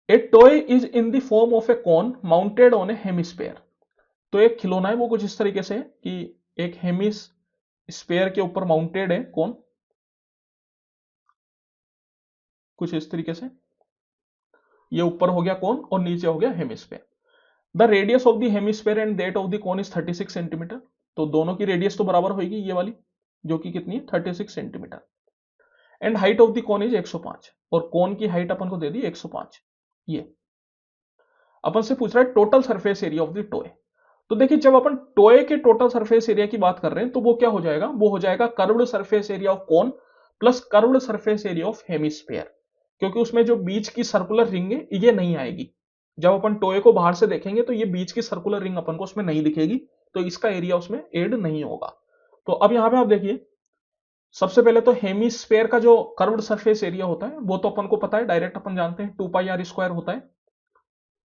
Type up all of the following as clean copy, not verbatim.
A toy is in the form of a cone mounted on a hemisphere. तो एक खिलौना है वो कुछ इस तरीके से है कि एक हेमिस्फेयर के ऊपर माउंटेड है कौन, कुछ इस तरीके से, ये ऊपर हो गया कौन और नीचे हो गया hemisphere. The radius of the hemisphere and that of the cone is 36 centimetre. तो दोनों की रेडियस तो बराबर होगी ये वाली, जो कि कितनी है 36 centimetre. And height of the cone is 105, और कॉन की हाइट अपन को दे दी 105। ये अपन से पूछ रहा है total surface area of the toy. तो देखिए जब अपन टॉय के टोटल सरफेस एरिया की बात कर रहे हैं तो वो क्या हो जाएगा, वो हो जाएगा curved surface area of cone plus curved surface area of hemisphere, क्योंकि उसमें जो बीच की सर्कुलर रिंग है ये नहीं आएगी। जब अपन टॉय को बाहर से देखेंगे तो ये बीच की सर्कुलर रिंग अपन को उसमें नहीं दिखेगी, तो इसका एरिया उसमें ऐड नहीं होगा। तो अब यहां पे आप देखिए, सबसे पहले तो हेमिस्फेयर का जो कर्व्ड सरफेस एरिया होता है वो तो अपन को पता है, डायरेक्ट अपन जानते हैं 2πr² होता है,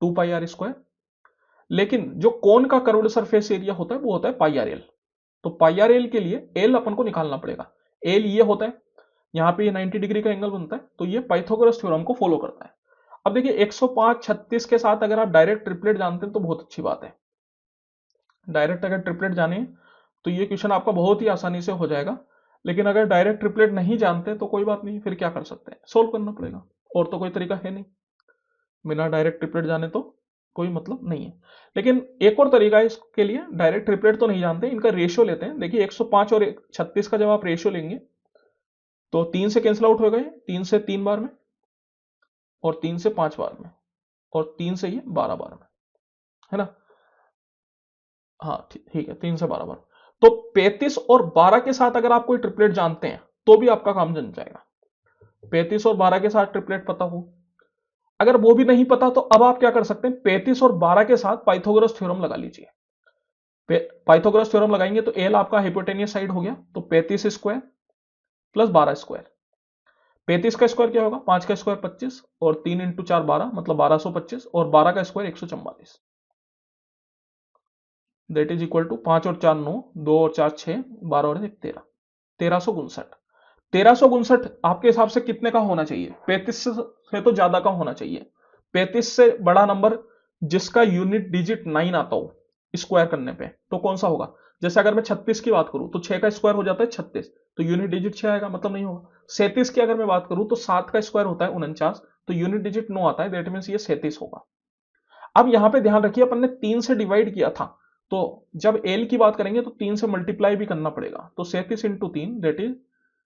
2πr²। लेकिन जो कोन का कर्व्ड सरफेस एरिया होता है वो होता है πrl। तो πrl के लिए एल अपन को निकालना पड़ेगा। एल ये होता है, यहां पे ये 90 डिग्री का एंगल बनता है, तो ये पाइथागोरस थ्योरम को फॉलो करता है। अब देखिए 105 36 के साथ अगर आप डायरेक्ट ट्रिपलेट जानते हैं तो बहुत अच्छी बात है। डायरेक्ट अगर ट्रिपलेट जाने तो ये क्वेश्चन आपका बहुत ही आसानी से हो जाएगा। लेकिन अगर डायरेक्ट ट्रिपलेट नहीं जानते तो कोई बात नहीं, फिर क्या कर सकते हैं, सोल्व करना पड़ेगा, और तो कोई तरीका है नहीं। बिना डायरेक्ट ट्रिपलेट जाने तो कोई मतलब नहीं है। लेकिन एक और तरीका है इसके लिए, डायरेक्ट ट्रिपलेट तो नहीं जानते, इनका रेशियो लेते हैं। देखिए 105 और 36 का जब आप रेशियो लेंगे तो 3 से कैंसिल आउट हो गए, 3 से 3 बार में, और 3 से 5 बार में, और 3 से ये 12 बार में, है ना। हाँ ठीक है, 3 से 12 बार। तो 35 और 12 के साथ अगर आप कोई ट्रिपलेट जानते हैं तो भी आपका काम जम जाएगा। 35 और 12 के साथ ट्रिपलेट पता हो, अगर वो भी नहीं पता तो अब आप क्या कर सकते हैं, 35 और 12 के साथ पाइथागोरस थ्योरम लगा लीजिए। पाइथागोरस थ्योरम लगाएंगे तो एल आपका हाइपोटेनियस साइड हो गया, तो 35² प्लस 12²। 35 का स्क्वायर क्या होगा, 5 का स्क्वायर 25, और 3 इंटू 4 12, मतलब 1225, और 12 का square 144। That is equal to 5 और 4 9, 2 और 4 6, 12 और 1 13, 1359। 1359 आपके हिसाब से कितने का होना चाहिए, 35 से तो ज्यादा का होना चाहिए। 35 से बड़ा नंबर जिसका यूनिट डिजिट 9 आता हो स्क्वायर करने पे तो कौन सा होगा। जैसे अगर मैं 36 की बात करूं तो 6 का स्क्वायर हो जाता है 36, तो यूनिट डिजिट 6 आएगा, मतलब नहीं होगा। 37 की अगर मैं बात करूं तो 7 का स्क्वायर होता है 49, तो यूनिट डिजिट 9 आता है, दैट मीन्स ये 37 होगा। अब यहां पे ध्यान रखिए, अपन ने 3 से डिवाइड किया था, तो जब एल की बात करेंगे तो 3 से मल्टीप्लाई भी करना पड़ेगा, तो 37 इंटू 3 दैट इज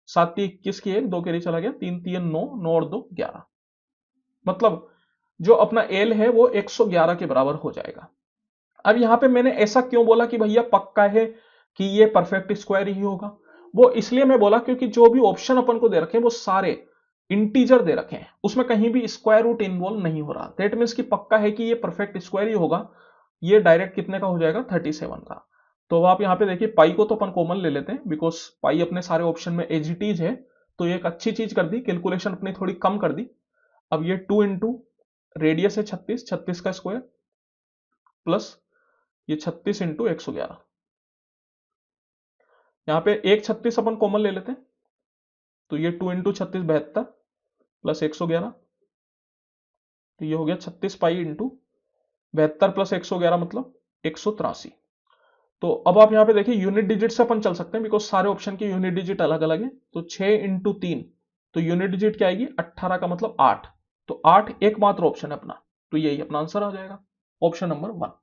7 21 की 1 2 कैरी चला गया, 3 3 9, 9 और 2 11, मतलब जो अपना एल है वो 111 के बराबर हो जाएगा। अब यहां पे मैंने ऐसा क्यों बोला कि भैया पक्का है कि ये परफेक्ट स्क्वायर ही होगा, वो इसलिए मैं बोला क्योंकि जो भी ऑप्शन अपन को दे रखे हैं वो सारे इंटीजर दे रखे हैं, उसमें कहीं भी स्क्वायर रूट इन्वॉल्व नहीं हो रहा, दैट मीन्स कि पक्का है कि ये परफेक्ट स्क्वायर ही होगा। ये डायरेक्ट कितने का हो जाएगा 37 का। तो अब आप यहां पे देखिए पाई को तो अपन कॉमन ले लेते हैं, बिकॉज पाई अपने सारे ऑप्शन में एज इट इज है, तो ये एक अच्छी चीज कर दी, कैलकुलेशन अपनी थोड़ी कम कर दी। अब ये 2 इंटू रेडियस है 36, 36 का स्क्वायर प्लस ये 36 इंटू 111, यहां पे एक 36 अपन कॉमन ले लेते हैं, तो ये 2 इंटू 36 72 प्लस 111, तो ये हो गया 36 पाई इंटू 72 प्लस 111 मतलब 183। तो अब आप यहां पे देखिए यूनिट डिजिट से अपन चल सकते हैं, बिकॉज सारे ऑप्शन की यूनिट डिजिट अलग अलग है, तो 6 इंटू 3, तो यूनिट डिजिट क्या आएगी 18 का मतलब 8, तो 8 एकमात्र ऑप्शन है अपना, तो यही अपना आंसर आ जाएगा, ऑप्शन नंबर 1।